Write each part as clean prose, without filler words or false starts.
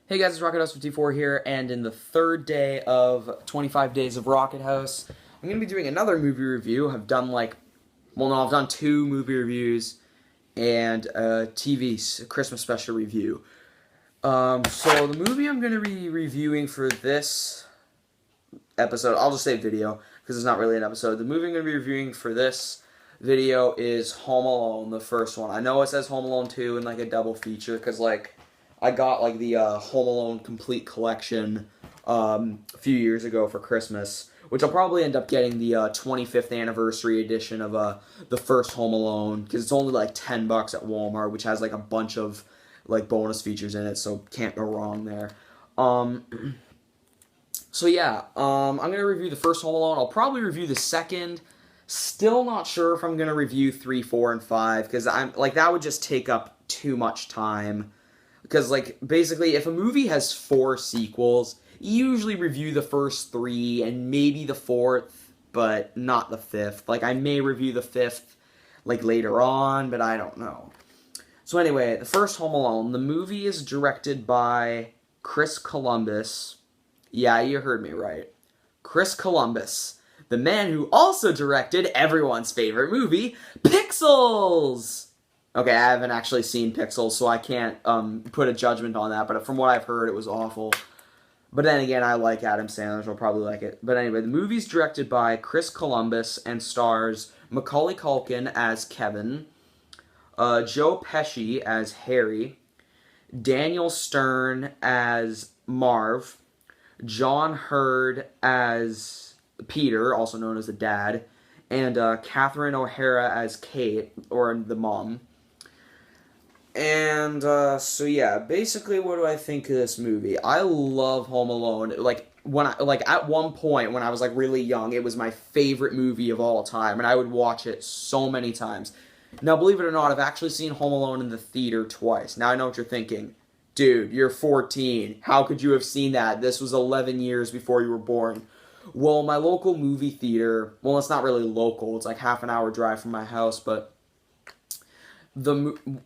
Hey guys, it's RocketHouse54 here, and in the third day of 25 Days of RocketHouse, I'm going to be doing another movie review. I've done I've done two movie reviews and a Christmas special review. So the movie I'm going to be reviewing for this episode, I'll just say video, because it's not really an episode. The movie I'm going to be reviewing for this video is Home Alone, the first one. I know it says Home Alone 2 in a double feature, because I got the Home Alone complete collection a few years ago for Christmas, which I'll probably end up getting the 25th anniversary edition of the first Home Alone, because it's only $10 at Walmart, which has a bunch of bonus features in it, so can't go wrong there. So yeah, I'm gonna review the first Home Alone. I'll probably review the second. Still not sure if I'm gonna review 3, 4, and 5, because that would just take up too much time. Because, basically, if a movie has 4 sequels, you usually review the first 3 and maybe the 4th, but not the 5th. I may review the 5th, later on, but I don't know. So anyway, the first Home Alone, the movie is directed by Chris Columbus. Yeah, you heard me right. Chris Columbus, the man who also directed everyone's favorite movie, Pixels! Okay, I haven't actually seen Pixels, so I can't put a judgment on that, but from what I've heard, it was awful. But then again, I like Adam Sandler, so I'll probably like it. But anyway, the movie's directed by Chris Columbus and stars Macaulay Culkin as Kevin, Joe Pesci as Harry, Daniel Stern as Marv, John Hurd as Peter, also known as the dad, and Catherine O'Hara as Kate, or the mom. And, so yeah, basically what do I think of this movie? I love Home Alone. At one point when I was, really young, it was my favorite movie of all time, and I would watch it so many times. Now, believe it or not, I've actually seen Home Alone in the theater twice. Now, I know what you're thinking. Dude, you're 14. How could you have seen that? This was 11 years before you were born. Well, my local movie theater, well, it's not really local. It's half an hour drive from my house, but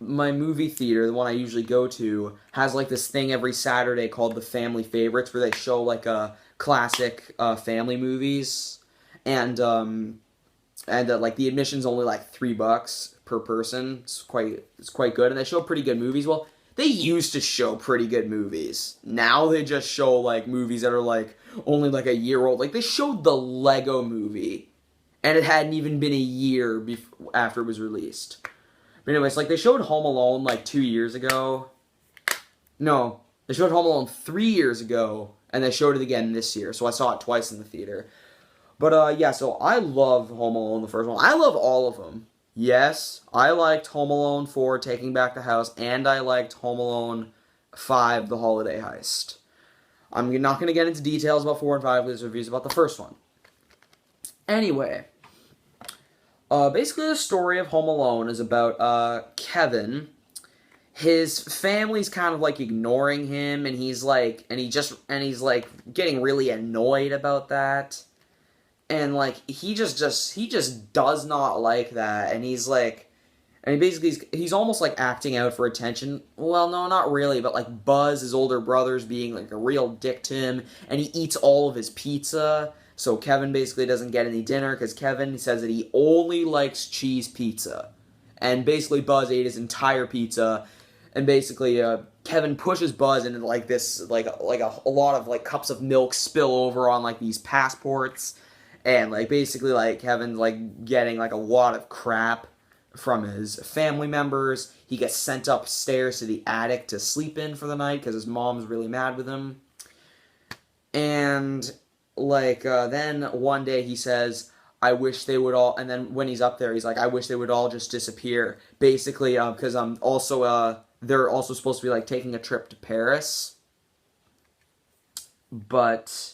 my movie theater, the one I usually go to, has this thing every Saturday called the Family Favorites, where they show a classic family movies, and the admission's only $3 per person. It's quite good, and they show pretty good movies. Well, they used to show pretty good movies. Now they just show movies that are only a year old. They showed the Lego Movie, and it hadn't even been a year after it was released. But anyways, they showed Home Alone 2 years ago. No, they showed Home Alone 3 years ago, and they showed it again this year. So I saw it twice in the theater. But yeah, so I love Home Alone, the first one. I love all of them. Yes, I liked Home Alone 4, Taking Back the House, and I liked Home Alone 5, The Holiday Heist. I'm not going to get into details about 4 and 5 with this reviews about the first one. Anyway, basically the story of Home Alone is about Kevin. His family's kind of ignoring him, and he's getting really annoyed about that. And he just does not like that, and he's he's almost acting out for attention. Well, no, not really, but Buzz, his older brother's being a real dick to him, and he eats all of his pizza. So Kevin basically doesn't get any dinner because Kevin says that he only likes cheese pizza, and basically Buzz ate his entire pizza, and basically Kevin pushes Buzz into this a lot of cups of milk spill over on these passports. And, basically, Kevin's, getting, a lot of crap from his family members. He gets sent upstairs to the attic to sleep in for the night because his mom's really mad with him. And, then one day he says, I wish they would all, and then when he's up there, he's I wish they would all just disappear. Basically, because they're also supposed to be, taking a trip to Paris. But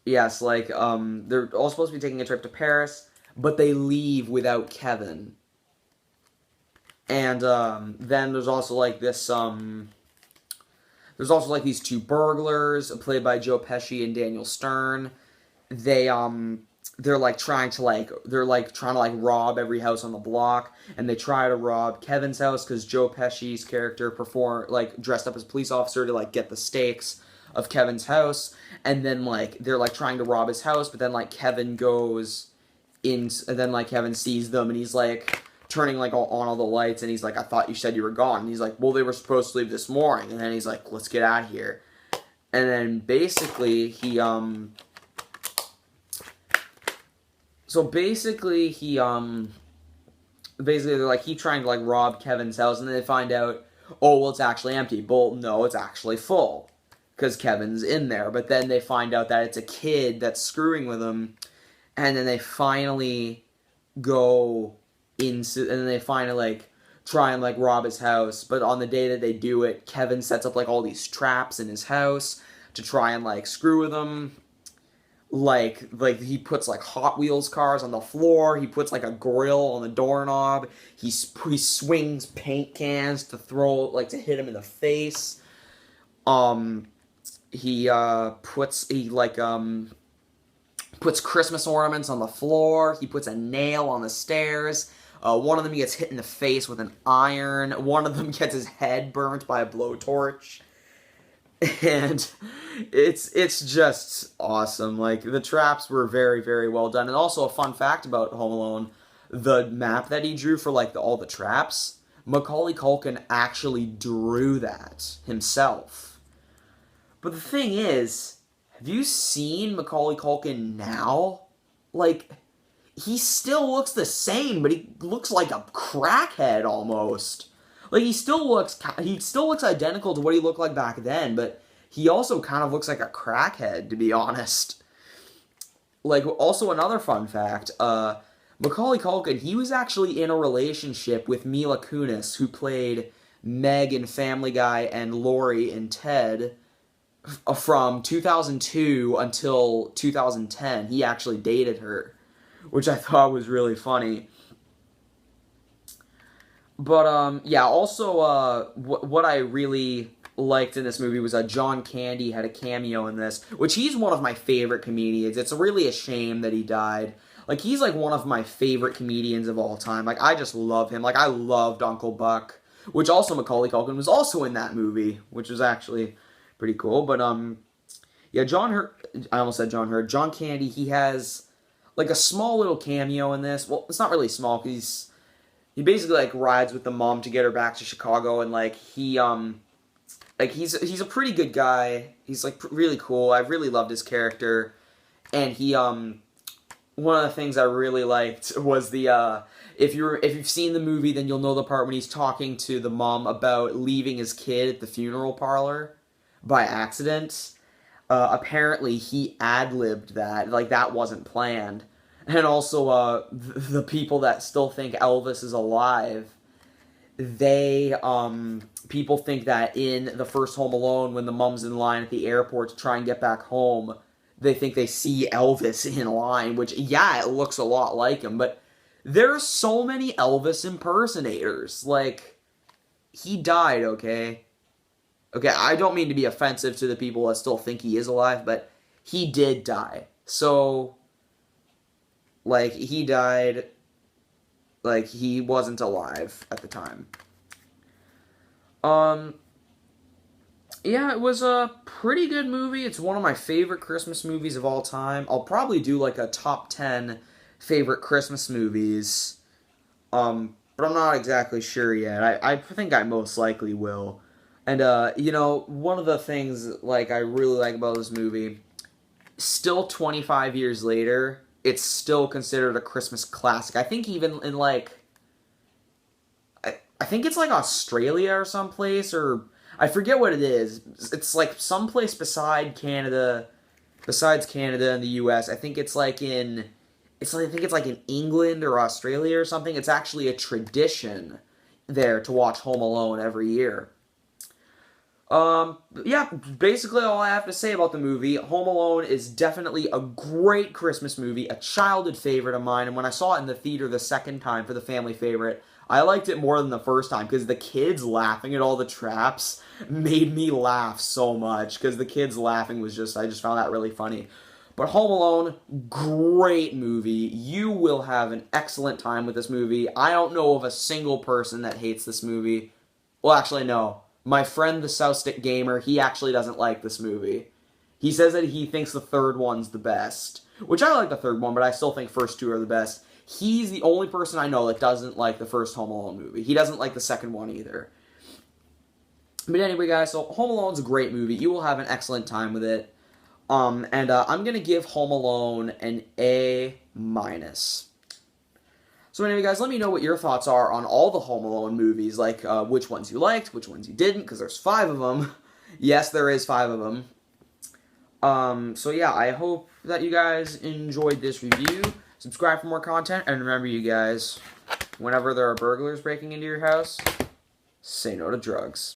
yes, they're all supposed to be taking a trip to Paris, but they leave without Kevin. And, then there's also, there's also, these two burglars, played by Joe Pesci and Daniel Stern. They they're trying to rob every house on the block, and they try to rob Kevin's house because Joe Pesci's character dressed up as a police officer to get the stakes of Kevin's house, and then they're trying to rob his house, but then Kevin goes in, and then Kevin sees them, and he's turning on all the lights, and he's like, I thought you said you were gone, and he's like, well, they were supposed to leave this morning, and then he's like, let's get out of here, and then basically he basically they're keep trying to rob Kevin's house, and then they find out, oh well, it's actually empty. Well, no, it's actually full because Kevin's in there. But then they find out that it's a kid that's screwing with him, and then they finally go into, and then they finally try and rob his house. But on the day that they do it, Kevin sets up all these traps in his house to try and screw with him. He puts Hot Wheels cars on the floor. He puts a grill on the doorknob. He swings paint cans to throw to hit him in the face. He puts Christmas ornaments on the floor. He puts a nail on the stairs. One of them gets hit in the face with an iron. One of them gets his head burnt by a blowtorch. And it's just awesome. The traps were very, very well done. And also a fun fact about Home Alone, the map that he drew for all the traps, Macaulay Culkin actually drew that himself. But the thing is, have you seen Macaulay Culkin now? He still looks the same, but he looks like a crackhead almost. He still looks identical to what he looked like back then, but he also kind of looks like a crackhead, to be honest. Also another fun fact, Macaulay Culkin, he was actually in a relationship with Mila Kunis, who played Meg in Family Guy and Lori in Ted, from 2002 until 2010. He actually dated her, which I thought was really funny. But, yeah, also, what I really liked in this movie was John Candy had a cameo in this, which he's one of my favorite comedians. It's really a shame that he died. He's, one of my favorite comedians of all time. I just love him. I loved Uncle Buck, which also Macaulay Culkin was also in that movie, which was actually pretty cool. But, yeah, I almost said John Hurt. John Candy, he has, a small little cameo in this. Well, it's not really small, because he basically rides with the mom to get her back to Chicago, and he's a pretty good guy. He's really cool. I really loved his character, and he one of the things I really liked was the if you've seen the movie, then you'll know the part when he's talking to the mom about leaving his kid at the funeral parlor by accident. Apparently he ad-libbed that, that wasn't planned. And also, the people that still think Elvis is alive, people think that in the first Home Alone, when the mom's in line at the airport to try and get back home, they think they see Elvis in line, which, yeah, it looks a lot like him, but there are so many Elvis impersonators. He died, okay? Okay, I don't mean to be offensive to the people that still think he is alive, but he did die. So, he died, he wasn't alive at the time. Yeah, it was a pretty good movie. It's one of my favorite Christmas movies of all time. I'll probably do, a top 10 favorite Christmas movies, but I'm not exactly sure yet. I think I most likely will. And, one of the things, I really like about this movie, still 25 years later, it's still considered a Christmas classic. I think even in, I think it's, Australia or someplace, or I forget what it is. It's, someplace besides Canada and the U.S. I think it's, in England or Australia or something. It's actually a tradition there to watch Home Alone every year. Yeah, basically all I have to say about the movie. Home Alone is definitely a great Christmas movie, a childhood favorite of mine, and when I saw it in the theater the second time for the family favorite, I liked it more than the first time, because the kids laughing at all the traps made me laugh so much, because the kids laughing was I just found that really funny. But Home Alone, great movie. You will have an excellent time with this movie. I don't know of a single person that hates this movie. Well, actually, no. My friend, the South Stick Gamer, he actually doesn't like this movie. He says that he thinks the third one's the best. Which I like the third one, but I still think first two are the best. He's the only person I know that doesn't like the first Home Alone movie. He doesn't like the second one either. But anyway, guys, so Home Alone's a great movie. You will have an excellent time with it. I'm going to give Home Alone an A-. So anyway, guys, let me know what your thoughts are on all the Home Alone movies, like which ones you liked, which ones you didn't, because there's 5 of them. Yes, there is 5 of them. So yeah, I hope that you guys enjoyed this review. Subscribe for more content, and remember, you guys, whenever there are burglars breaking into your house, say no to drugs.